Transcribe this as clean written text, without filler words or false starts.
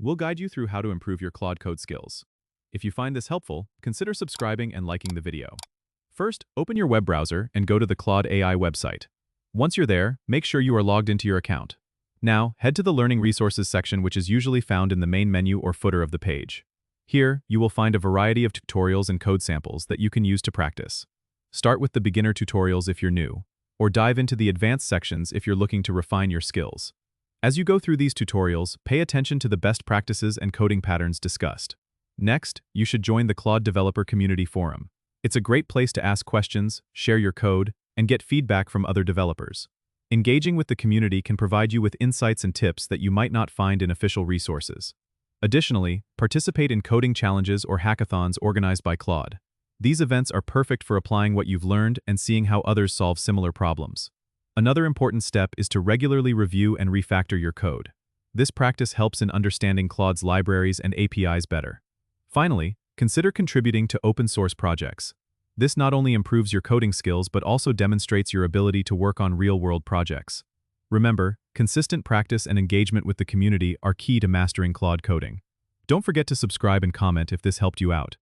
We'll guide you through how to improve your Claude code skills. If you find this helpful, consider subscribing and liking the video. First, open your web browser and go to the Claude AI website. Once you're there, make sure you are logged into your account. Now, head to the Learning Resources section, which is usually found in the main menu or footer of the page. Here, you will find a variety of tutorials and code samples that you can use to practice. Start with the beginner tutorials if you're new, or dive into the advanced sections if you're looking to refine your skills. As you go through these tutorials, pay attention to the best practices and coding patterns discussed. Next, you should join the Claude Developer Community Forum. It's a great place to ask questions, share your code, and get feedback from other developers. Engaging with the community can provide you with insights and tips that you might not find in official resources. Additionally, participate in coding challenges or hackathons organized by Claude. These events are perfect for applying what you've learned and seeing how others solve similar problems. Another important step is to regularly review and refactor your code. This practice helps in understanding Claude's libraries and APIs better. Finally, consider contributing to open-source projects. This not only improves your coding skills but also demonstrates your ability to work on real-world projects. Remember, consistent practice and engagement with the community are key to mastering Claude coding. Don't forget to subscribe and comment if this helped you out.